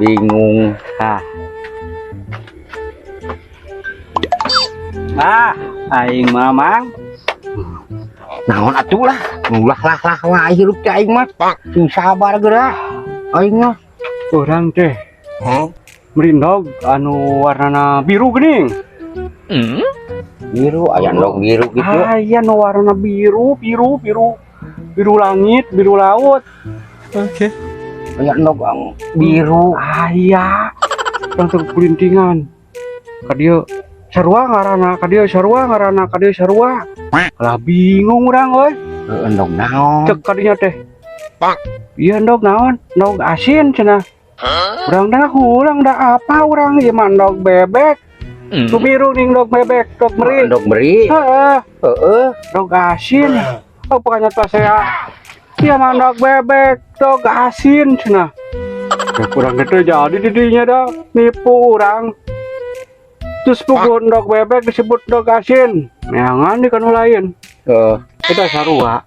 bingung. Aing mamang Naon atuh lah, ulah wah hirup teh aing mah. Sing sabar geura. Aing mah orang teh merindog anu warnana biru geuning. biru, aya endog biru gitu. Aya nu warna biru langit, biru laut. Oke. Aya endog biru. Aya urang teh kulintingan. Ka dieu sarua ngaranna, ka dieu sarua ngaranna, ka dieu sarua. Lah bingung urang euy. Endog naon? Cek kadinya teh. Iya endog naon? Endog asin cenah. Urang dah ulang dah apa urang ieu mah endog bebek. Tu biru ning endog bebek, endog meri. Endog meri. Heeh, Heeh. endog asin. Oh pokoknya teh saya. Ieu mah endog bebek, endog asin cenah. Ya kurang teh jadi di dinya dah nipu urang. Terus pukul endog bebek disebut endog asin. Neangan di kanu lain. Kita sarua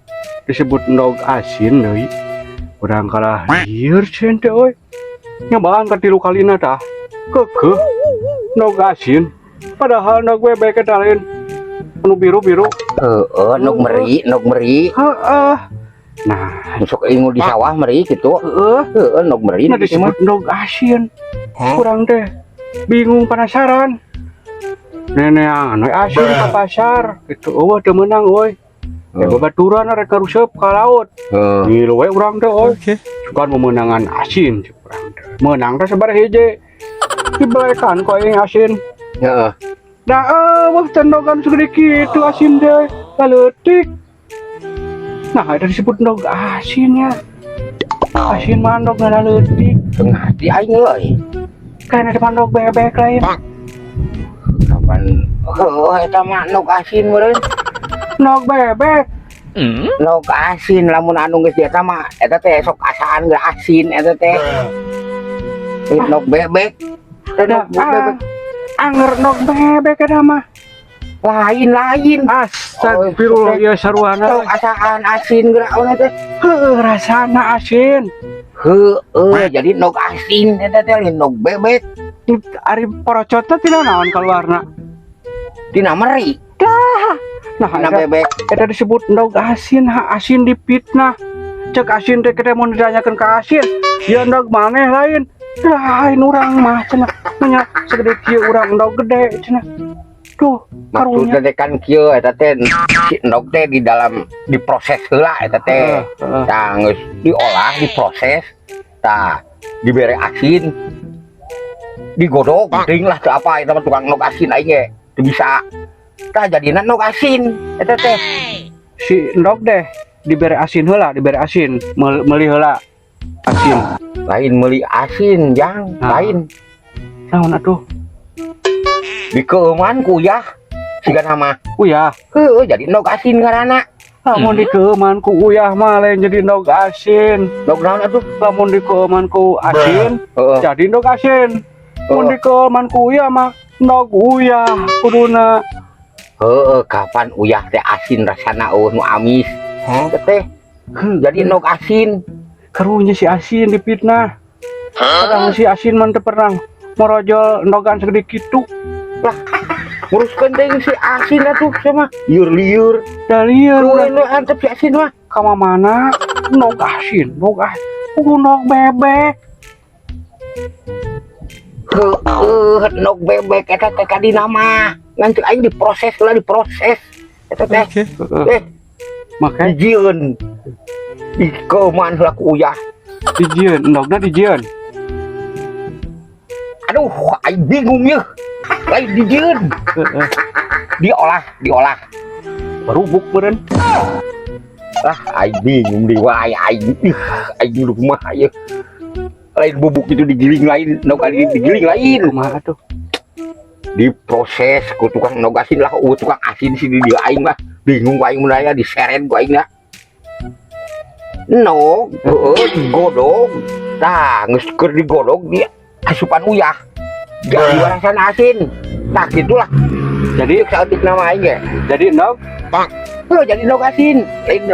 disebut endog asin deui. Urang kalah lieur ceun teh euy. Nyobaan ka 3 kalina tah. Keukeuh endog asin. Padahal endog bebek eta lain. Anu biru-biru. Endog meri, endog meri. Heeh. Nah, Sok ingu di sawah meri gitu. heeh. Endog meri Nah disebut endog asin. Kurang teh bingung penasaran. Neneangan we asin ka pasar gitu. Eueuh teu meunang euy. Babaturan rek karuseup ka laut. Ngilu we urang teh euy. Oke. Sugan memenangan asin cik urang teh. Meunang teh sabaraha hiji. Dibelekan ku aing asin. Heeh. Da eueuh tendogan segede kitu asin teh. Kaleutik. Nah, itu disebut endog asin ya. Asin mah endog na leutik. Tengah di aing euy. Kana di endog bebek lain. Kapan? Eta mah endog asin meureun. Endog bebek. Endog asin lamun anu geus eta mah eta teh sok asaan geus asin eta teh. Endog bebek. Endog bebek. Anger endog bebek eta mah. Lain. Astagfirullah ya saruana. Sok asaan asin geura teh. Heueuh rasana asin. Jadi endog asin eta teh endog bebek. Ari porocot teh tina naon kaluarna? Tina meri. Nah, Tina bebek. eta disebut endog asin, asin dipitnah. Cek asin teh kita mau ditanyakeun ka asin. Ya endog maneh lain. Lain urang mah cenah. Nya segede kieu urang endog gede cenah. Tuh, Maksudnya teh kan kieu eta teh si endog teh di dalam diproses heula eta teh. Tah geus diolah, diproses. Tah dibere asin. Digodog, ting lah teu apa eta mah tukang endog asin aing ge. Teu bisa. Tah jadina endog asin eta teh. Si endog deh dibere asin heula, dibere asin, meuli heula asin. Lain meuli asin, jang, lain. Naon atuh? Dikeuman ku uyah. Siga nama. Uyah. Jadi endog asin ngaranna. Lamun dikeuman ku uyah mah lain jadi endog asin. Endog naon atuh? Lamun dikeuman ku asin, jadi endog asin. Lamun dikeuman ku uyah mah endog uyah kuduna. Kapan uyah teh asin rasana nu amis. Teh. Jadi endog asin. Karunya si asin dipitnah. Kadang si asin mah teu pernah morojol endogan segede kitu. Lah, nguruskeun teh si asin atuh sama liur-liur. Da lieur Kudu nu antep si asin mah. ka mana? Endog asin, endog bebek. Endog bebek eta teh kadina mah. Ngan cek aing diproses heula diproses. Eta teh. Oke. Makanya Dijieun. Dikeuman heula ku uyah. dijieun, endogna dijieun. Aduh, aing bingung yeuh. Lain dijieun. Diolah. Berubuk meureun. Aing bingung deui wae aing. Aing rumah yeuh. Lain bubuk itu digiling lain, endog asin digiling lain. Kumaha atuh? Diproses ku tukang endog asin lah, tukang asin sih di dia aing mah. Bingung aing mun aya diseret ku aing na. No, digodog. Tah, geus keur digodog di asupan uyah. Jadi rasana asin. Tah gitulah. Jadi Saeutik nama aing ge. jadi endog Jadi endog asin. Lain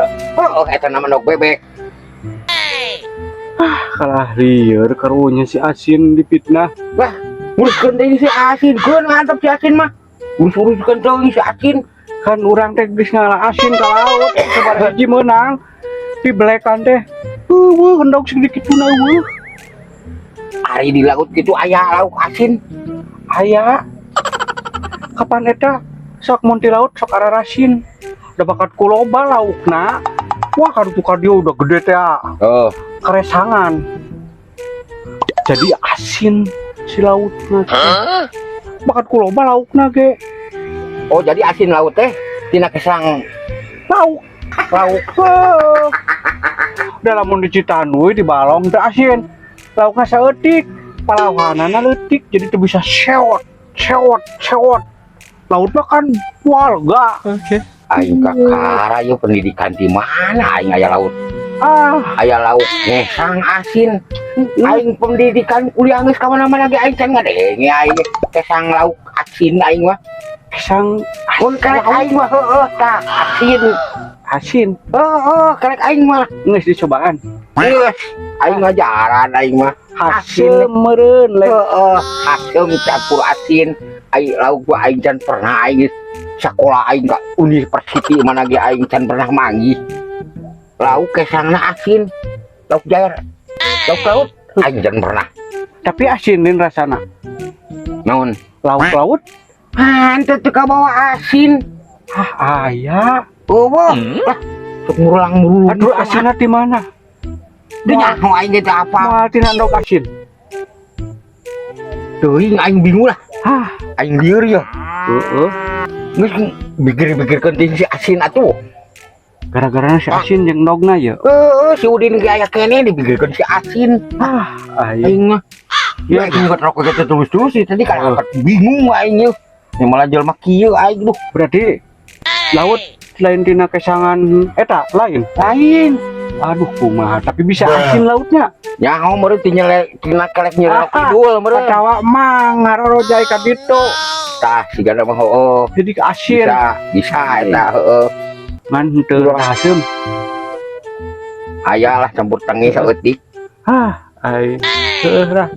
eta nama endog bebek. Kalah liar karunya si asin dipitnah. Wah, uruskan teh si asin, keun ngantep si asin mah. Urus-uruskan teh si asin. Kan urang teh geus ngalah asin ka laut sabaraha hiji meunang dibelekan teh hendog sedikit tuna eueuh. Ari di laut gitu aya lauk asin. Aya kapan eta sok mun ti laut sok ararasin da bakat kuloba laukna. Wah kadu ka dieu udah gede teh Oh, keresangan jadi asin si lautna bakat kuloba laukna ge oh jadi asin laut teh tina kesang lauk heuh. Da lamun dicitaan we di balong teh asin laukna saeutik palawanana leutik jadi teu bisa sewot laut mah kan walga. aing kakara yeuh pendidikan di mana aing aya laut. Aya lauk ngesang asin. Aing pendidikan kuliah geus ka mana-mana ge aing can ngadenge aing kesang lauk asin aing mah. Kesang Mun karek aing mah heueuh tah asin Heeh, karek aing mah. geus dicobaan Geus aing ngajaran aing mah. hasil meureun le Heeh, asem campur asin. Aing lauk gua aing can pernah aing geus sakola aing ka university mana ge aing can pernah manggih. Lauk kesangna asin. Lauk jair. Lauk laut aing can pernah. tapi asinin rasana Naon? lauk laut Hanteu teu kabawa asin. aya Eueuh. Lah, sok murulang-murung. aduh asinna di mana Di nyaho aing teh apa? moal tina endog asin Teuing aing bingung lah. Aing lieur ya. heeh Geus mikir-mikirkeun ting si asin atuh. gara-gara si asin jeung endogna ya Si Udin ge aya kene dipikirkeun si asin. aya Aing mah ya aing nggak rokok kita terus-terus sih tadi kan bingung aing yeuh. Yang malah jelema kieu aing duh. berarti laut lain tina kesangan eta lain aduh kumaha tapi bisa asin lautnya Nyaho meureun tina kelek nyerok kidul meureun. kacawa mah ngarorojai ka ditu Tah sigana mah heueuh. jadi ke asin Bisa eta heueuh. ngan teu asem Aya lah campur tengi saeutik. ai heuh lah